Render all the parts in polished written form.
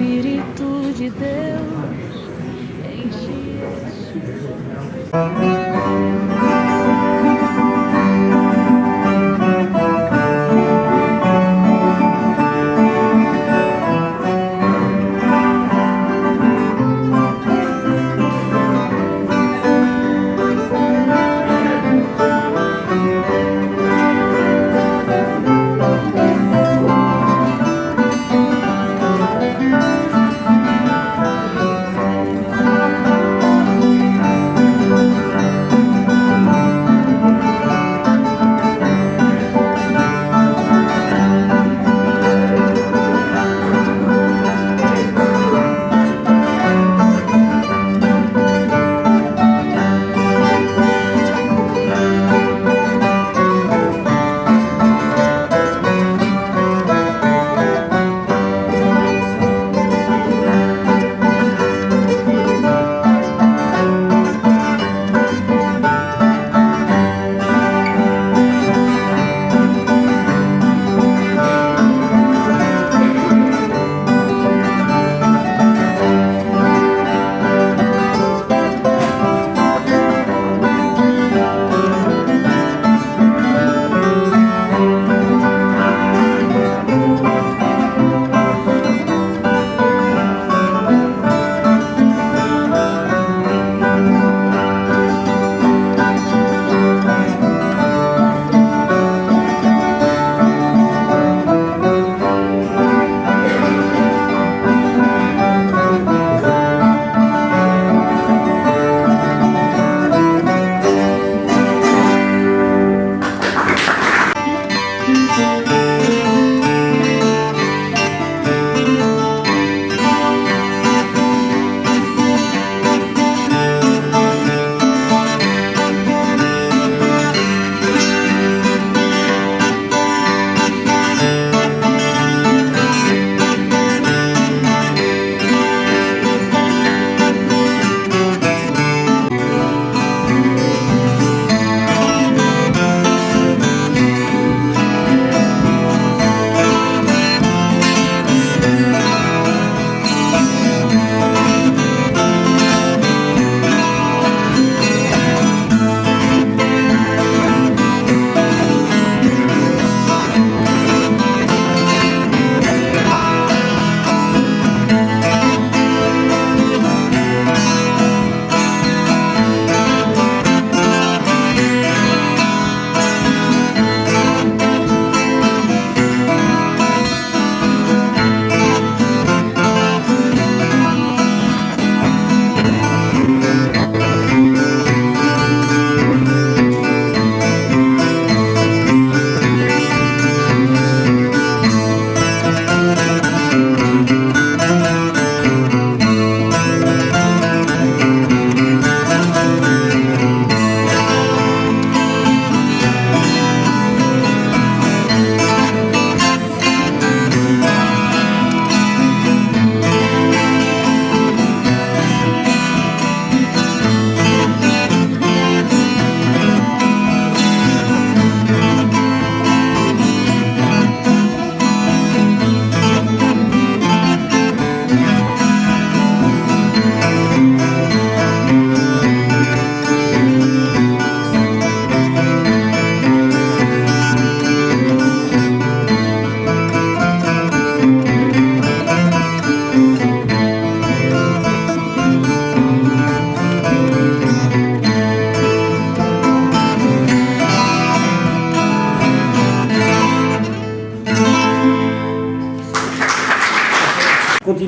Espírito de Deus enche este.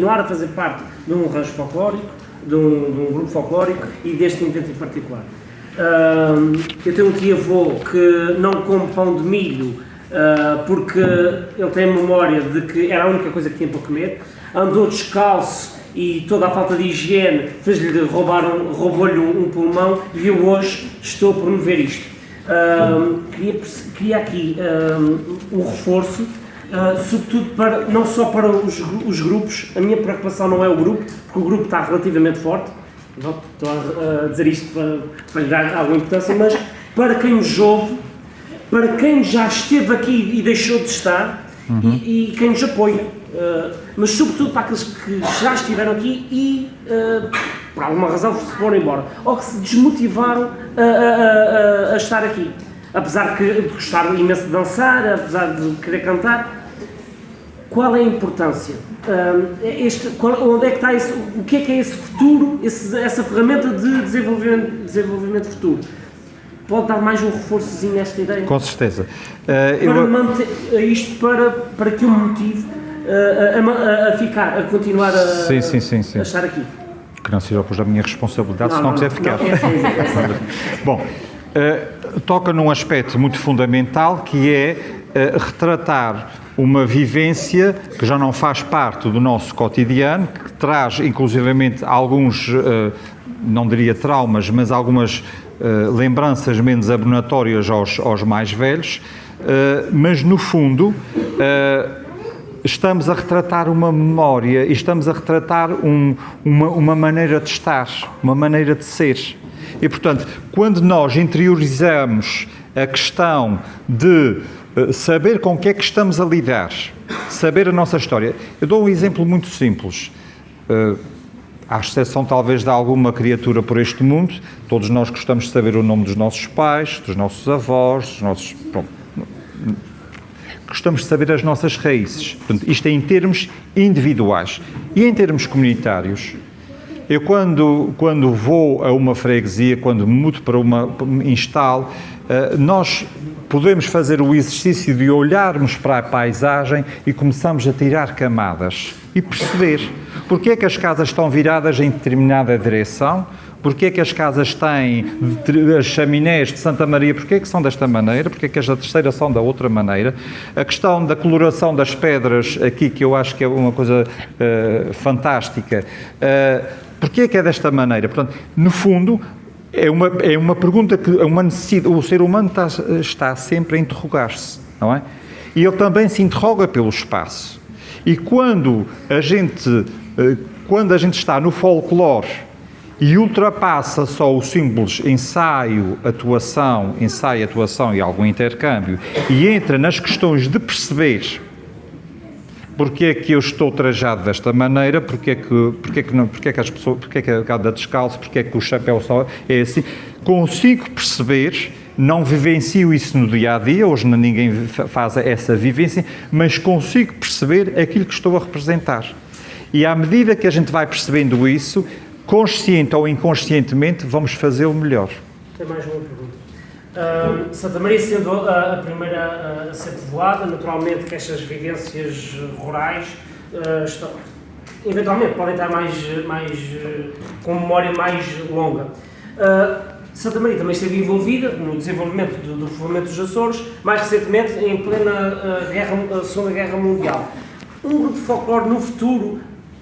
continuar a fazer parte de um rancho folclórico, de um grupo folclórico e deste evento em particular. Eu tenho um tio-avô que não come pão de milho porque ele tem a memória de que era a única coisa que tinha para comer, andou descalço e toda a falta de higiene fez-lhe roubou-lhe um pulmão e eu hoje estou a promover isto. Queria aqui um reforço, sobretudo para, não só para os grupos. A minha preocupação não é o grupo, porque o grupo está relativamente forte, estou a dizer isto para lhe dar alguma importância, mas para quem nos ouve, para quem já esteve aqui e deixou de estar, e quem nos apoia. mas sobretudo para aqueles que já estiveram aqui e, por alguma razão, se foram embora, ou que se desmotivaram a estar aqui, apesar de gostar imenso de dançar, apesar de querer cantar. Qual é a importância? Onde é que está o que é esse futuro, essa ferramenta de desenvolvimento futuro? Pode dar mais um reforçozinho nesta ideia? Com certeza. Manter isto para que eu me motive a continuar a estar aqui. Que não seja depois da minha responsabilidade, se não quiser ficar. Bom, toca num aspecto muito fundamental, que é retratar uma vivência que já não faz parte do nosso cotidiano, que traz inclusivamente alguns, não diria traumas, mas algumas lembranças menos abonatórias aos mais velhos, mas no fundo estamos a retratar uma memória e estamos a retratar uma maneira de estar, uma maneira de ser. E, portanto, quando nós interiorizamos a questão de saber com o que é que estamos a lidar, saber a nossa história. Eu dou um exemplo muito simples. À exceção talvez de alguma criatura por este mundo, todos nós gostamos de saber o nome dos nossos pais, dos nossos avós, dos nossos... Pronto. Gostamos de saber as nossas raízes. Portanto, isto é em termos individuais. E em termos comunitários, eu quando vou a uma freguesia, quando me mudo para uma instalo, nós podemos fazer o exercício de olharmos para a paisagem e começamos a tirar camadas e perceber porque é que as casas estão viradas em determinada direção, porque é que as casas têm as chaminés de Santa Maria, porque é que são desta maneira, porque é que as da terceira são da outra maneira. A questão da coloração das pedras aqui, que eu acho que é uma coisa fantástica, porque é que é desta maneira? Portanto, no fundo, é uma pergunta que o ser humano está sempre a interrogar-se, não é? E ele também se interroga pelo espaço. E quando a gente está no folclore e ultrapassa só o simples ensaio, atuação e algum intercâmbio, e entra nas questões de perceber porque é que eu estou trajado desta maneira, porque é que as pessoas, porque é que a cada descalço, porque é que o chapéu só é assim, consigo perceber, não vivencio isso no dia-a-dia, hoje ninguém faz essa vivência, mas consigo perceber aquilo que estou a representar. E à medida que a gente vai percebendo isso, consciente ou inconscientemente, vamos fazê-lo melhor. Tem mais uma pergunta. Santa Maria sendo a primeira a ser povoada, naturalmente que estas vivências rurais eventualmente podem estar com memória mais longa. Santa Maria também esteve envolvida no desenvolvimento do povoamento dos Açores, mais recentemente em plena Segunda Guerra Mundial. Um grupo de folclore no futuro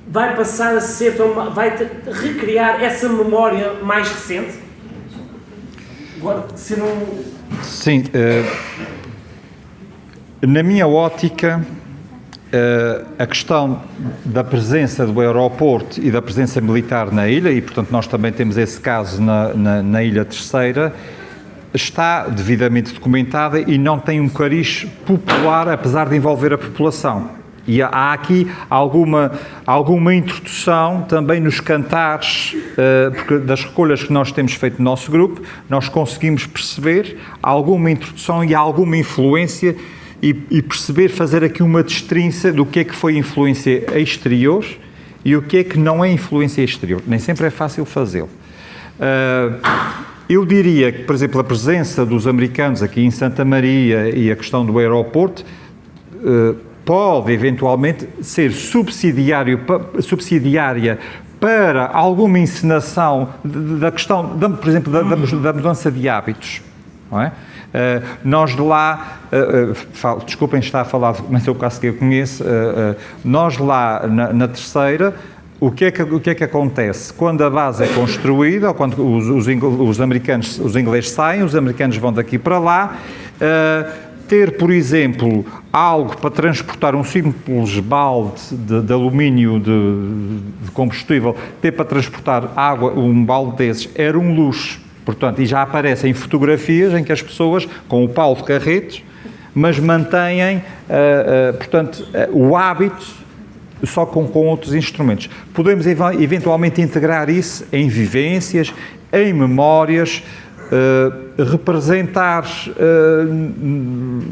vai passar a ser, vai recriar essa memória mais recente? Agora, Sim, na minha ótica, a questão da presença do aeroporto e da presença militar na ilha, e portanto nós também temos esse caso na Ilha Terceira, está devidamente documentada e não tem um cariz popular, apesar de envolver a população. E há aqui alguma introdução também nos cantares, porque das recolhas que nós temos feito no nosso grupo, nós conseguimos perceber alguma introdução e alguma influência e perceber, fazer aqui uma destrinça do que é que foi influência exterior e o que é que não é influência exterior. Nem sempre é fácil fazê-lo. Eu diria que, por exemplo, a presença dos americanos aqui em Santa Maria e a questão do aeroporto pode eventualmente ser subsidiária para alguma encenação da questão, por exemplo, da mudança de hábitos, não é? Nós de lá, desculpem estar a falar, mas é o caso que eu conheço, nós lá na Terceira, o que é que acontece? Quando a base é construída, ou quando os americanos, os ingleses saem, os americanos vão daqui para lá, ter, por exemplo, algo para transportar um simples balde de alumínio de combustível, ter para transportar água, um balde desses, era um luxo. Portanto, e já aparecem fotografias em que as pessoas, com o pau de carretos, mas mantêm, portanto, o hábito só com outros instrumentos. Podemos eventualmente integrar isso em vivências, em memórias, representar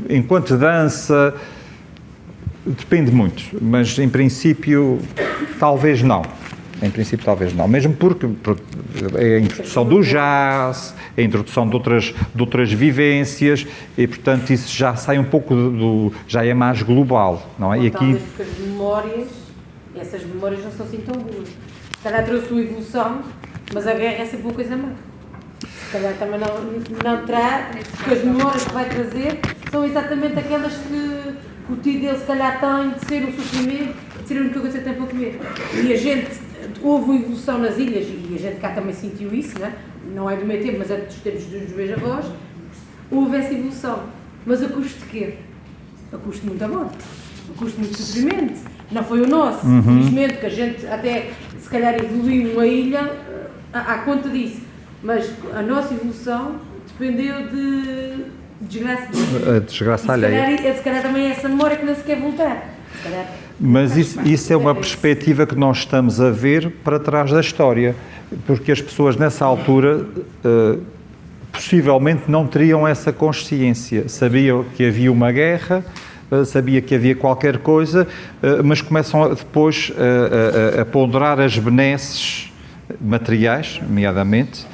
enquanto dança, depende muito, mas em princípio talvez não. Em princípio, talvez não, mesmo porque é a introdução do jazz, a introdução de outras vivências e, portanto, isso já sai um pouco já é mais global, não é? Ou E aqui... talvez porque as memórias, essas memórias não são assim tão boas. Se calhar trouxe uma evolução, mas a guerra é sempre uma coisa má. Se calhar também não terá, porque as memórias que vai trazer são exatamente aquelas que o tio dele se calhar tem de ser um sofrimento, de ser a única coisa que tem para comer. E a gente... Houve uma evolução nas ilhas, e a gente cá também sentiu isso, não é do meu tempo, mas é dos tempos dos meus avós, houve essa evolução. Mas a custo de quê? A custo de muita morte, a custo de muito sofrimento. Não foi o nosso, felizmente, que a gente até, se calhar, evoluiu uma ilha à conta disso. Mas a nossa evolução dependeu de desgraça. A desgraça alheia. Se calhar também é essa memória que não se quer voltar. Se calhar, mas isso é uma perspectiva que nós estamos a ver para trás da história, porque as pessoas nessa altura possivelmente não teriam essa consciência, sabiam que havia uma guerra, sabia que havia qualquer coisa, mas começam depois a ponderar as benesses materiais, nomeadamente,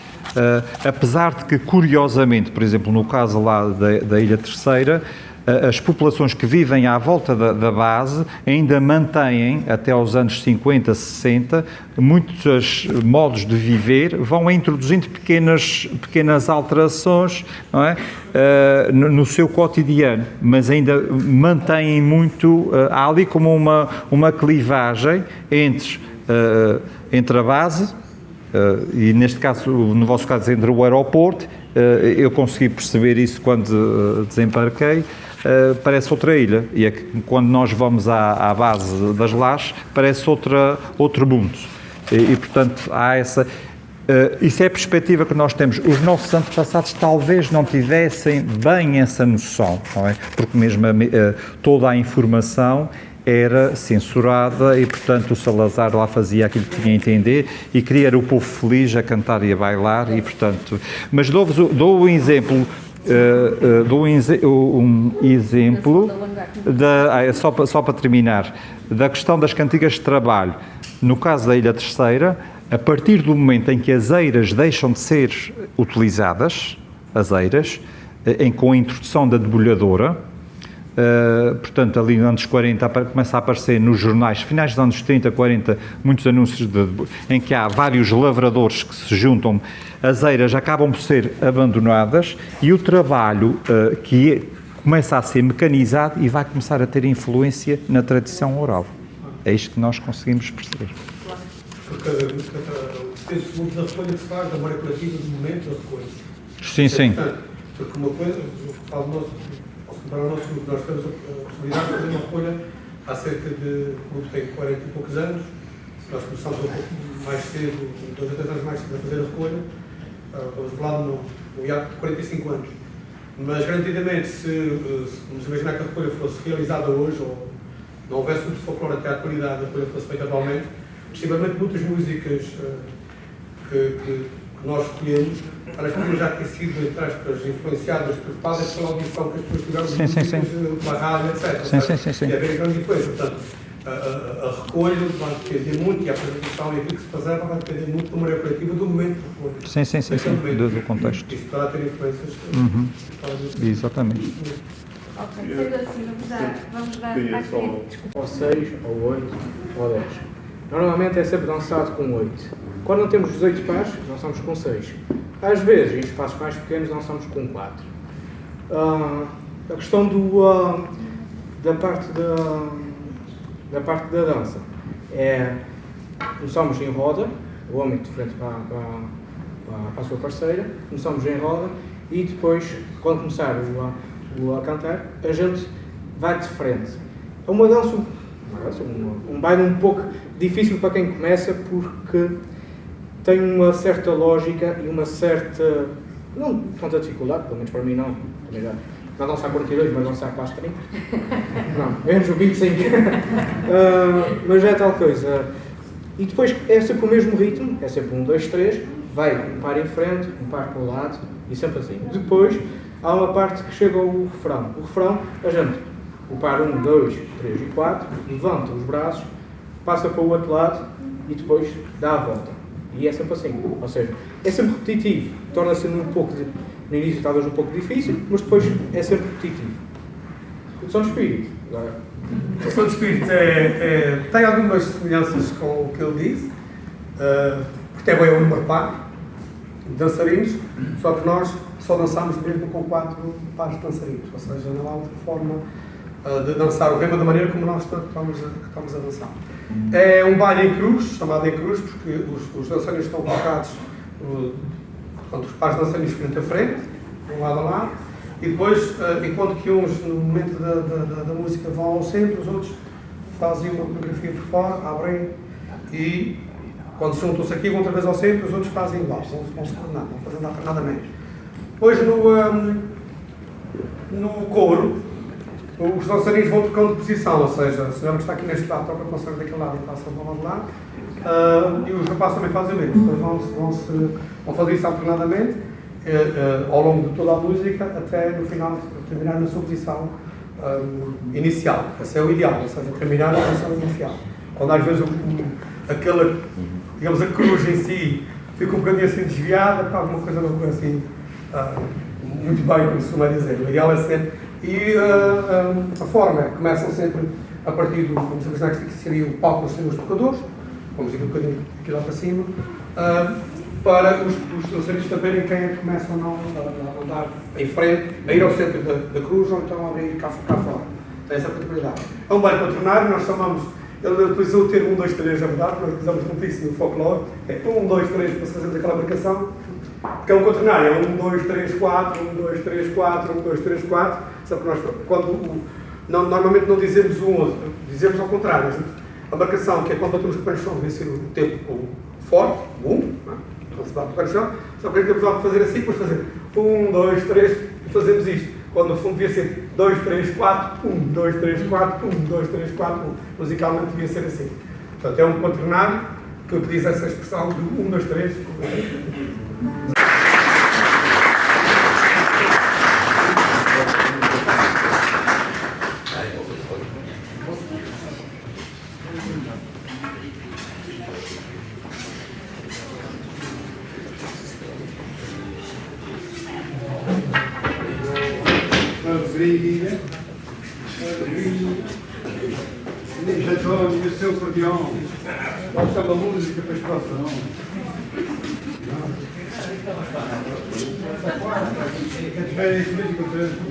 apesar de que, curiosamente, por exemplo, no caso lá da Ilha Terceira, as populações que vivem à volta da base ainda mantêm, até aos anos 50, 60, muitos modos de viver, vão introduzindo pequenas alterações, não é? No seu cotidiano, mas ainda mantêm muito, há ali como uma clivagem entre a base, e neste caso, no vosso caso, entre o aeroporto, eu consegui perceber isso quando desembarquei, parece outra ilha, e é que quando nós vamos à base das Lajes, parece outro mundo, e portanto há essa... isso é a perspectiva que nós temos. Os nossos antepassados talvez não tivessem bem essa noção, não é? Porque mesmo toda a informação era censurada e, portanto, o Salazar lá fazia aquilo que tinha a entender e queria o povo feliz a cantar e a bailar e, portanto... Mas dou um exemplo... só para terminar, da questão das cantigas de trabalho. No caso da Ilha Terceira, a partir do momento em que as eiras deixam de ser utilizadas, com a introdução da debulhadora, portanto, ali nos anos 40 começa a aparecer nos jornais, finais dos anos 30, 40, muitos anúncios em que há vários lavradores que se juntam, as eiras acabam por ser abandonadas e o trabalho começa a ser mecanizado e vai começar a ter influência na tradição oral. É isto que nós conseguimos perceber. Porque depende muito da recolha que se faz, da memória coletiva, do momento da recolha. Sim. Porque uma coisa, ao comparar o nosso grupo, nós temos a possibilidade de fazer uma recolha há cerca de, o grupo tem 40 e poucos anos, nós começamos um pouco mais cedo, 2 ou 3 anos mais cedo a fazer a recolha, vamos falar no hiato de 45 anos. Mas, garantidamente, se vamos imaginar que a recolha fosse realizada hoje, ou não houvesse muito folclore até à atualidade, a recolha fosse feita atualmente, possivelmente muitas músicas que nós escolhemos, elas poderiam já ter sido, entre aspas, influenciadas por padres pela audição que as pessoas tiveram pela rádio, etc. Sim. E haver grande diferença. Portanto, a recolha vai depender muito, e a apresentação e aquilo que se fazer vai depender muito da memória operativa do momento de recolha. Sim, do contexto. Isso poderá ter influências. Exatamente. Ok, sendo assim, vamos dar Ou 6, ou 8, ou 10. Normalmente é sempre dançado com 8. Quando não temos os 8 pares, dançamos com 6. Às vezes, em espaços mais pequenos, dançamos com 4. A questão da parte da dança é: começamos em roda, o homem de frente para a sua parceira, começamos em roda e depois, quando começar a cantar, a gente vai de frente. É uma dança, um baile um pouco difícil para quem começa, porque tem uma certa lógica e uma certa, não tanta dificuldade, pelo menos para mim não, também já Não dançar 42, mas dançar quase 30. Não, menos o 25. Mas é tal coisa. E depois é sempre o mesmo ritmo, é sempre 1, 2, 3, vai um par em frente, um par para o lado e sempre assim. Depois há uma parte que chega ao refrão. O refrão, a gente, o par 1, 2, 3 e 4, levanta os braços, passa para o outro lado e depois dá a volta. E é sempre assim. Ou seja, é sempre repetitivo. Torna-se no início talvez um pouco difícil, mas depois é sempre repetitivo. O som de espírito. O som de espírito tem algumas semelhanças com o que ele disse, porque é bem um número par de dançarinos, só que nós só dançamos mesmo com 4 pares de dançarinos, ou seja, não há outra forma de dançar o remo da maneira como nós estamos a dançar. É um baile em cruz, chamado em cruz, porque os dançarinos estão colocados, os pares de dançarinos frente a frente, de um lado a lado, e depois, enquanto que uns, no momento da música, vão ao centro, os outros fazem uma coreografia por fora, abrem, e quando se juntam-se aqui, vão outra vez ao centro, os outros fazem igual, vão se coordenar, não fazem nada menos. Depois, no coro, os dançarinos vão trocando de posição, ou seja, se não está aqui neste lado, toca com o sangue daquele lado e passa para o lado de lá, e os rapazes também fazem o mesmo, depois vão fazer isso alternadamente, ao longo de toda a música, até no final terminar na sua posição inicial. Esse é o ideal, ou seja, terminar na posição inicial. Quando às vezes aquela, digamos, a cruz em si fica um bocadinho assim desviada, para alguma coisa não foi assim muito bem, como se costuma dizer. O ideal é sempre. E a forma é que começam sempre a partir do, vamos imaginar que seria o palco, seriam os tocadores, vamos ir um bocadinho aqui lá para cima, para os dançarinos saberem quem é que começa ou não a andar em frente, a ir ao centro da cruz ou então a abrir cá fora. Tem essa particularidade. É um baile patronário, nós chamamos, ele utilizou o termo 1, 2, 3, é verdade, nós utilizamos muito isso no folclore, é 1, 2, 3 para fazermos aquela marcação, que é um quaternário, é 1, 2, 3, 4, 1, 2, 3, 4, 1, 2, 3, 4, só que nós, normalmente não dizemos um outro, dizemos ao contrário, a marcação, que é quando batemos o pé no chão, deve ser o tempo forte, não se bate o pé no chão, só que a gente temos que fazer assim, depois fazer 1, 2, 3, e fazemos isto, quando no fundo devia ser 2, 3, 4, 1, 2, 3, 4, 1, 2, 3, 4, 1, musicalmente devia ser assim. Portanto, é um quaternário que utiliza essa expressão de 1, 2, 3, 1, 2, 3. António, o seu acordeão, gosta da música para a expressão. É isso mesmo que eu tenho.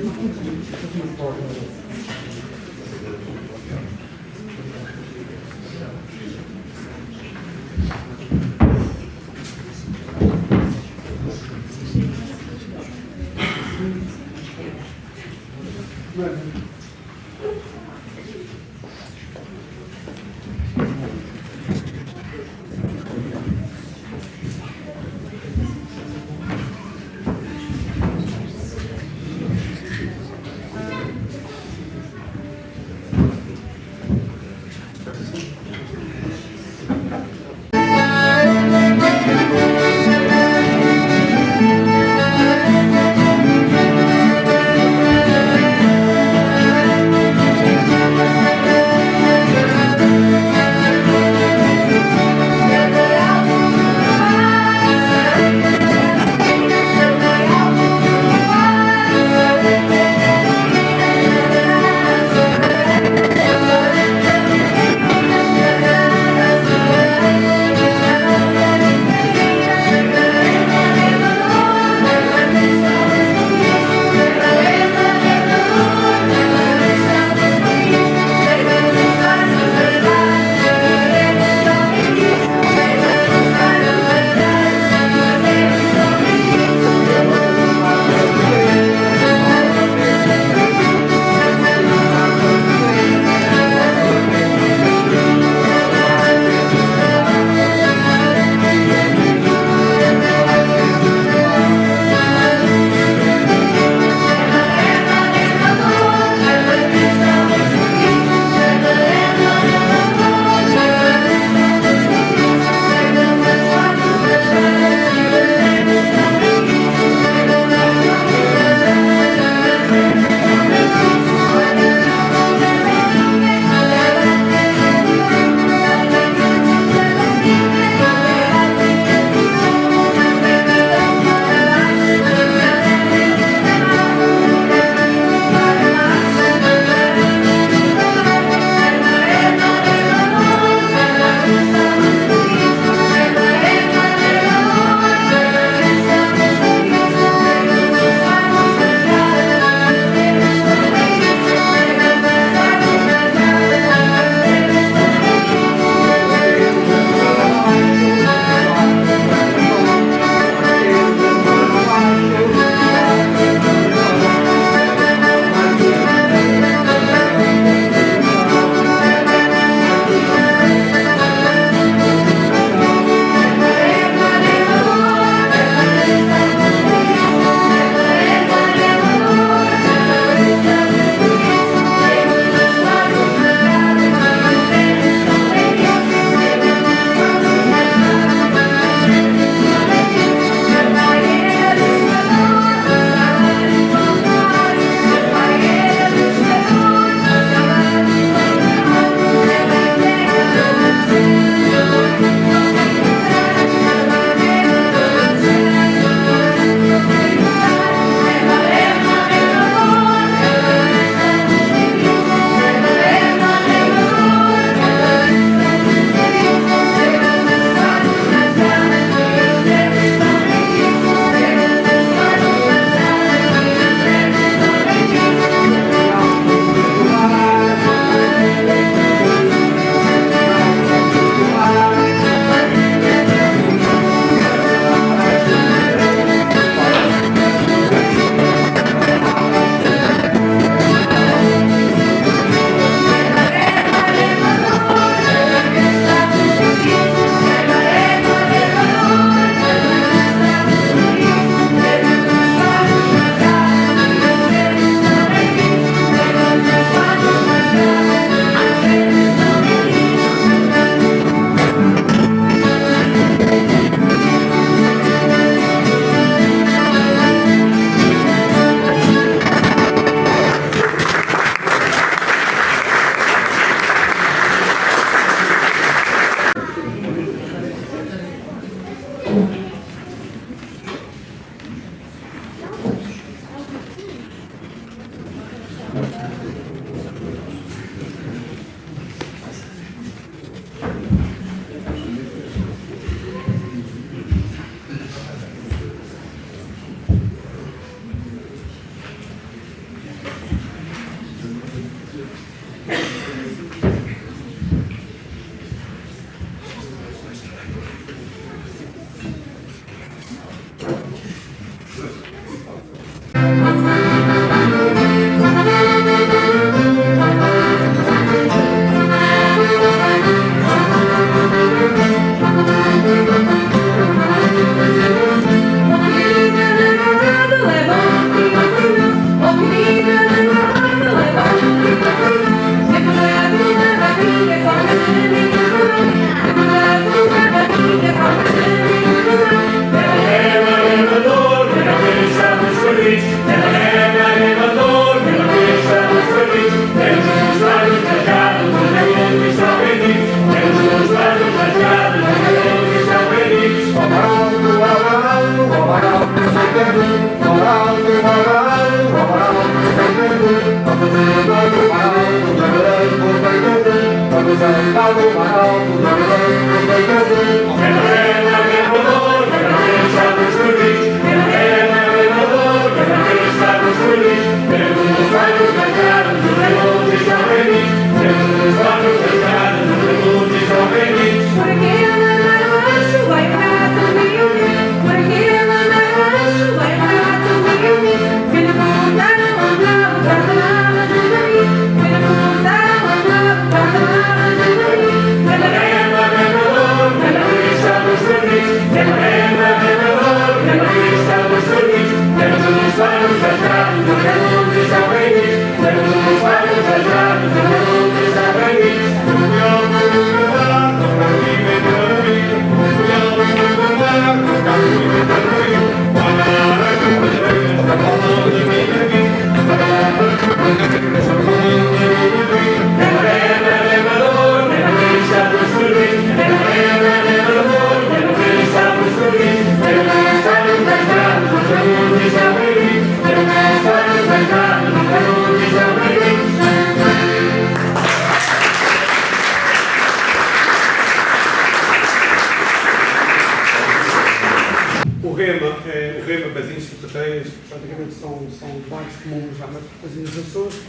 O Rema, Basinhos e Pateias, praticamente são bairros comuns às Ilhas Açores.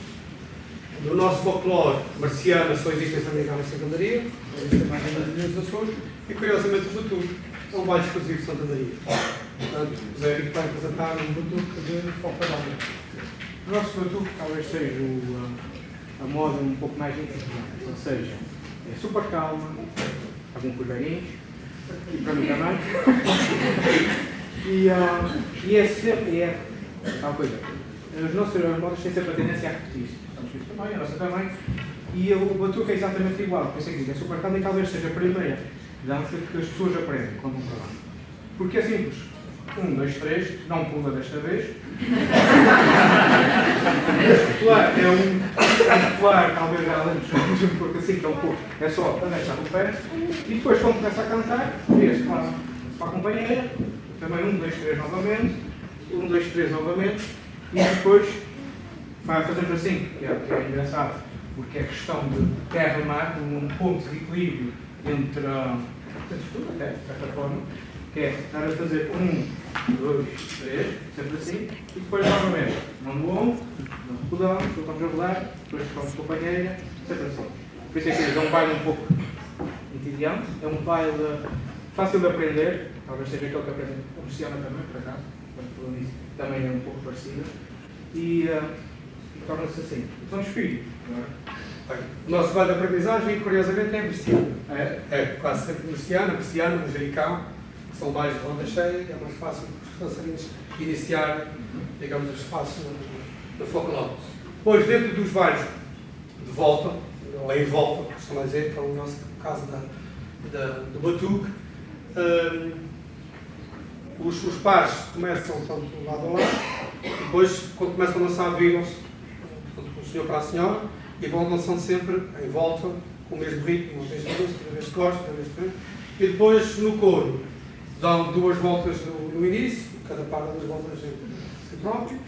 No nosso folclore, Marciana só existe em São Miguel e Santandaria, existe mais nas Ilhas Açores, e curiosamente o Batuque é um bairro exclusivo de Santandaria. Portanto, o Zé Henrique vai apresentar um Batuque de folclore. O nosso batuque talvez seja a moda um pouco mais inteligente, ou seja, é super calma, algum curveirinhos, e para mim também. E é sempre, tal coisa, as nossas modas têm sempre a tendência a repetir-se. Também, a nossa também. E o batuque é exatamente igual, por isso é que digo, é super calma e talvez seja a primeira dança que as pessoas aprendem quando vão para lá. Porque é simples. 1, 2, 3, não pula desta vez. Este popular é um popular, talvez já lemos, porque assim que é um pouco, é só deixar o pé. E depois, quando começa a cantar, vira-se para a companheira, também 1, 2, 3 novamente, 1, 2, 3 novamente, e depois vai fazendo assim, que é engraçado, porque é questão de terra-mar, um ponto de equilíbrio entre tudo, até de certa forma, que é estar a fazer 1, 2, 3, sempre assim, e depois novamente, mão no ombro, rodamos, voltamos a rodar, depois ficamos de companheira, sempre assim. Por isso é que é um baile um pouco entediante, é um baile fácil de aprender, talvez seja aquele que aprende a Luciana também, por acaso, quando nisso, também é um pouco parecida, e torna-se assim. São espíritos, não é? O nosso baile de aprendizagem, curiosamente, é Berciana. É quase sempre Berciana, Manjericão, que são bailes de ronda cheia, é mais fácil para os dançarinos iniciar, digamos, o espaço no folclore. Depois, dentro dos bailes de volta, ou em volta, como costuma dizer, que é o nosso caso do batuque, os pares começam tanto lado a lado, depois, quando começam a dançar, viram-se o senhor para a senhora e vão dançando sempre em volta, com o mesmo ritmo, uma vez de frente, outra vez de costas, outra vez de frente, e depois no coro dão 2 voltas no início, cada par dá 2 voltas em si próprio,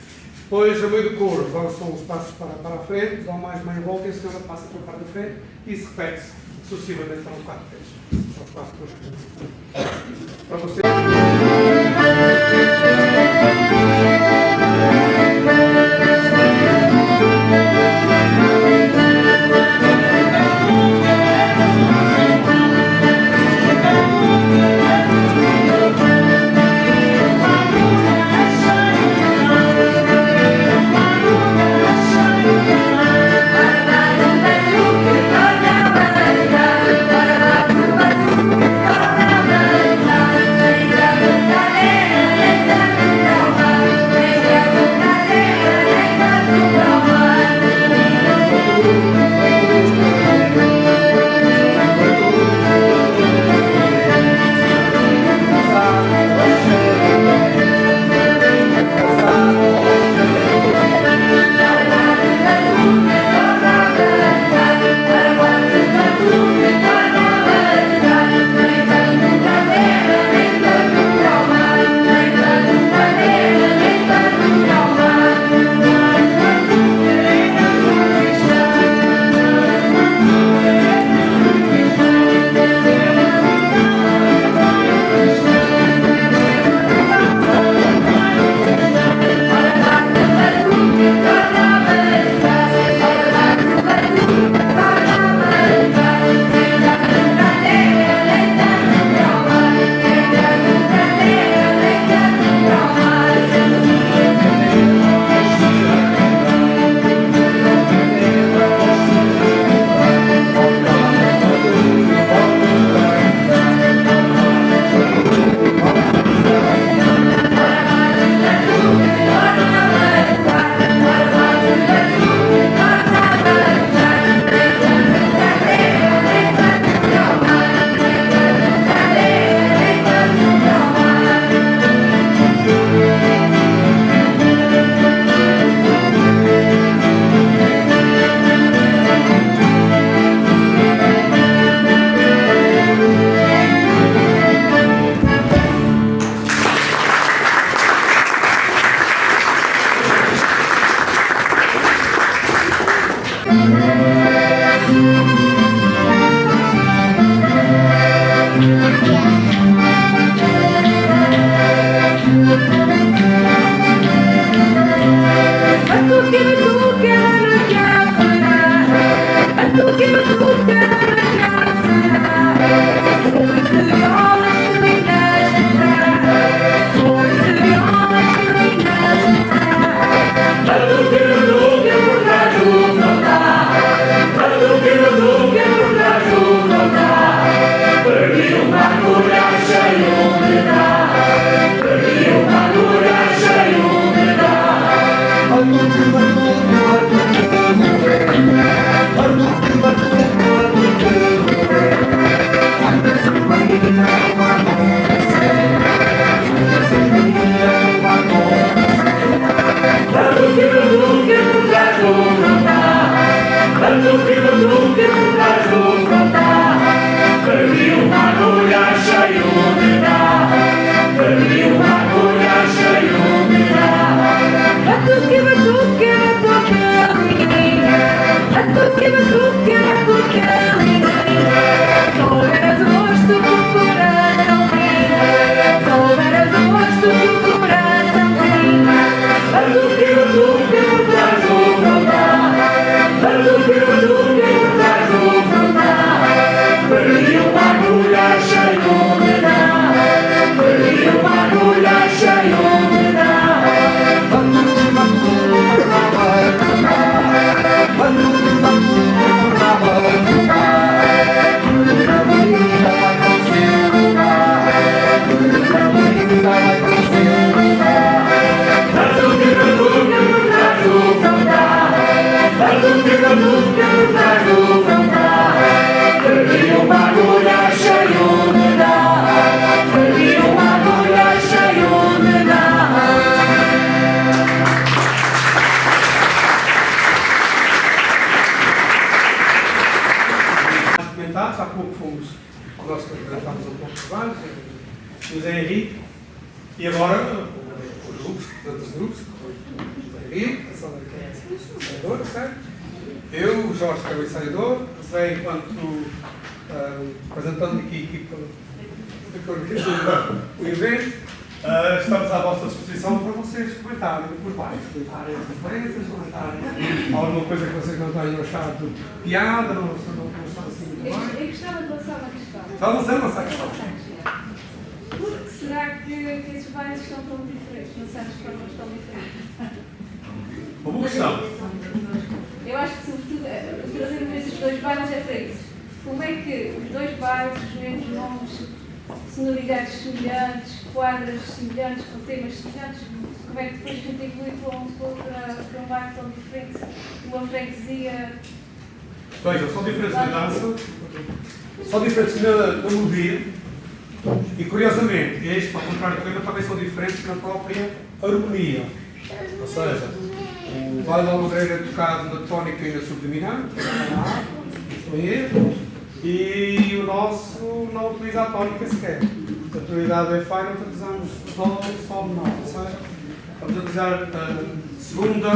depois, no meio do coro, avançam os passos para a frente, dão mais meia volta e a senhora passa para a parte da frente e isso repete-se sucessivamente para 4 vezes. São os 4 coisas. Para você. Thank you. batuque, batuque, batuque, só houveras o rosto que o coração tinha, só houveras o rosto que o coração tinha. Batuque, batuque, por trás do frontal, batuque, batuque, por trás do frontal. Perdi uma agulha cheio de dar, perdi uma agulha cheio de dar. Perdi uma agulha cheio de dar, perdi uma agulha cheio de dar. Comentados, há pouco nós apresentámos um pouco de vários, José Henrique, e agora os grupos, tantos grupos, José Henrique, a Sandra que é ensaiadora, certo? Eu, o Jorge, que é o ensaiador, José enquanto representante aqui a equipa que organiza o evento, estamos à vossa disposição para vocês comentarem por baixo, comentarem as diferenças, comentarem alguma coisa que vocês não tenham achado piada, não estão assim muito bem. Eu gostava de lançar uma questão. Vamos lançar a questão. Por que será que esses bailes são tão diferentes? Não sei se formas tão diferentes. Uma boa questão. Eu acho que, sobretudo, trazer esses dois bailes é para isso. Como é que os dois bailes, os mesmos nomes, sonoridades semelhantes, quadras semelhantes, com temas semelhantes, como é que depois contribui para um baile tão diferente, uma freguesia? Vejam, são diferentes na dança, são diferentes na melodia e, curiosamente, este, ao contrário do tema, também são diferentes na própria harmonia. Ou seja, o baile da Almagreira é tocado na tónica e na subdominante, e o nosso não utiliza a tónica sequer. A tonalidade é Fá e nós utilizamos Dó, Sol, Menor. Ou seja, vamos utilizar a segunda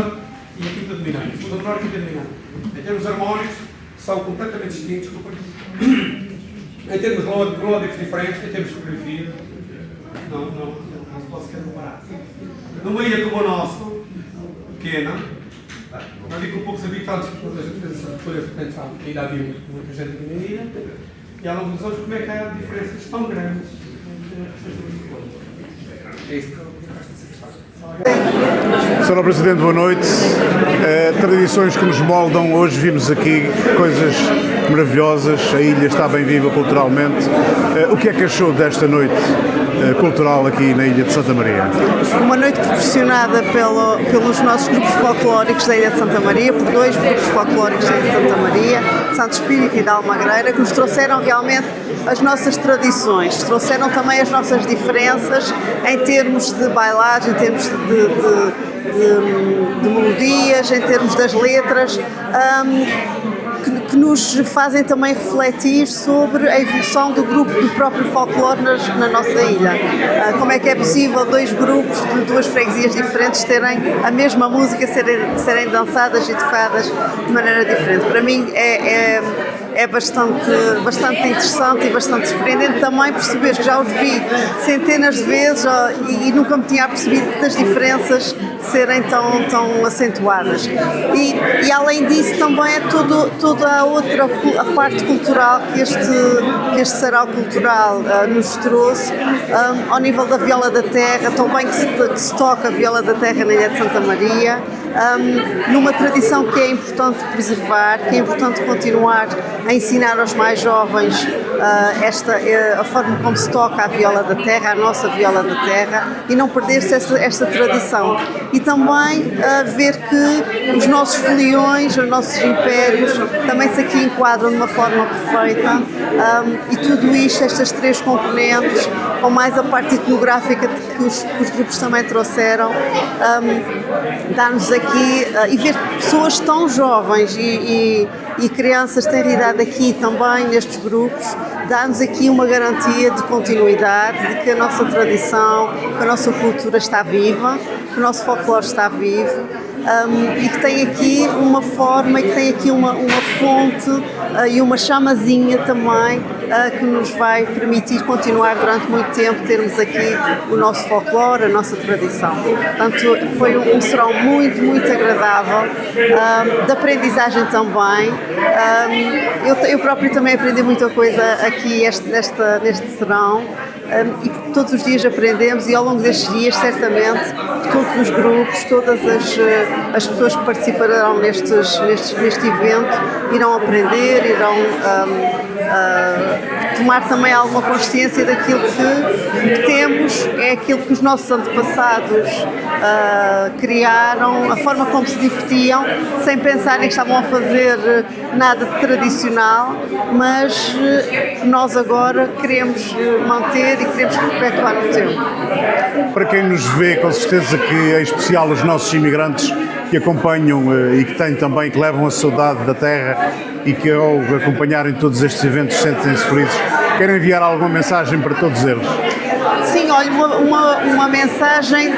e a quinta dominante. Segunda menor e quinta dominante. Em termos harmónicos, são completamente distintos. Em termos melódicos diferentes, em termos de coreografia, não se pode sequer comparar. Numa ilha como a nossa, pequena, não digo com poucos habitantes, porque toda a gente fez essas escolhas, portanto, ainda havia muita gente aqui na ilha, e há longo dos anos, como é que há diferenças tão grandes entre estas duas coisas? É isso que eu Sr. Presidente, boa noite. Tradições que nos moldam. Hoje vimos aqui coisas maravilhosas. A ilha está bem viva culturalmente. O que é que achou desta noite cultural aqui na Ilha de Santa Maria? Uma noite proporcionada pelos nossos grupos folclóricos da Ilha de Santa Maria, por dois grupos folclóricos da Ilha de Santa Maria, de Santo Espírito e da Almagreira, que nos trouxeram realmente as nossas tradições, trouxeram também as nossas diferenças em termos de bailagem, em termos de melodias, em termos das letras, que nos fazem também refletir sobre a evolução do próprio folclore na nossa ilha. Como é que é possível dois grupos de duas freguesias diferentes terem a mesma música, serem dançadas e tocadas de maneira diferente? Para mim é bastante interessante e bastante surpreendente também perceber que já os vi centenas de vezes e nunca me tinha percebido das diferenças serem tão acentuadas. E além disso também é toda a outra a parte cultural que este sarau cultural nos trouxe, ao nível da viola da terra, tão bem que se toca a viola da terra na Ilha de Santa Maria, numa tradição que é importante preservar, que é importante continuar a ensinar aos mais jovens a forma como se toca a viola da terra, a nossa viola da terra, e não perder-se esta tradição. E também ver que os nossos foliões, os nossos impérios, também se aqui enquadram de uma forma perfeita, e tudo isto, estas três componentes, ou mais a parte etnográfica que os grupos também trouxeram, dá-nos aqui, e ver pessoas tão jovens e crianças de ter idade aqui também nestes grupos, dá-nos aqui uma garantia de continuidade, de que a nossa tradição, que a nossa cultura está viva, que o nosso folclore está vivo, e que tem aqui uma forma e que tem aqui uma fonte e uma chamazinha também que nos vai permitir continuar durante muito tempo, termos aqui o nosso folclore, a nossa tradição. Portanto, foi um serão muito, muito agradável, de aprendizagem também. Eu próprio também aprendi muita coisa aqui neste serão. E que todos os dias aprendemos, e ao longo destes dias, certamente, todos os grupos, todas as pessoas que participarão neste evento irão aprender, irão tomar também alguma consciência daquilo que temos, é aquilo que os nossos antepassados criaram, a forma como se divertiam, sem pensarem que estavam a fazer nada de tradicional, mas nós agora queremos manter e queremos perpetuar no tempo. Para quem nos vê, com certeza que é especial os nossos imigrantes que acompanham e que têm também, que levam a saudade da terra e que ao acompanharem todos estes eventos sentem-se felizes. Querem enviar alguma mensagem para todos eles? Sim, olha, uma mensagem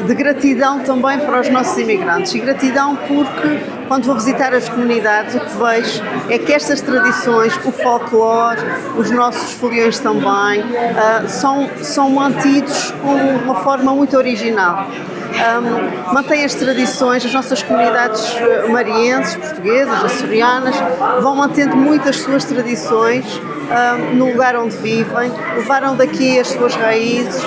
de gratidão também para os nossos imigrantes, e gratidão porque quando vou visitar as comunidades o que vejo é que estas tradições, o folclore, os nossos foliões também, são mantidos com uma forma muito original. Mantém as tradições, as nossas comunidades marienses, portuguesas, açorianas, vão mantendo muitas suas tradições no lugar onde vivem, levaram daqui as suas raízes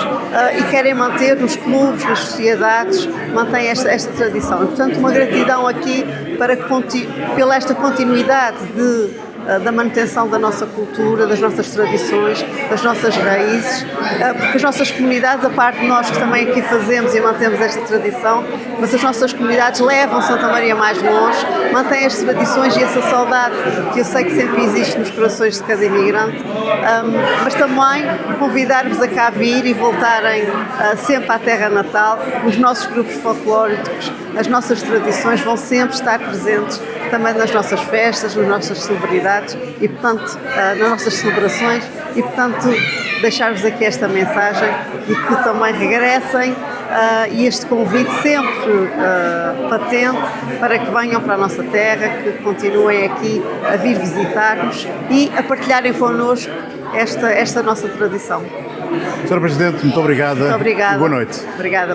e querem manter nos clubes, nas sociedades, mantém esta tradição. E, portanto, uma gratidão aqui pela esta continuidade da manutenção da nossa cultura, das nossas tradições, das nossas raízes, porque as nossas comunidades, a parte de nós que também aqui fazemos e mantemos esta tradição, mas as nossas comunidades levam Santa Maria mais longe, mantêm as tradições e essa saudade que eu sei que sempre existe nos corações de cada imigrante, mas também convidar-vos a cá vir e voltarem sempre à terra natal. Os nossos grupos folclóricos, as nossas tradições vão sempre estar presentes também nas nossas festas, nas nossas celebridades e, portanto, nas nossas celebrações e, portanto, deixar-vos aqui esta mensagem e que também regressem e este convite sempre patente para que venham para a nossa terra, que continuem aqui a vir visitar-nos e a partilharem connosco esta nossa tradição. Sra. Presidente, muito obrigada. Muito obrigada. Boa noite. Obrigada.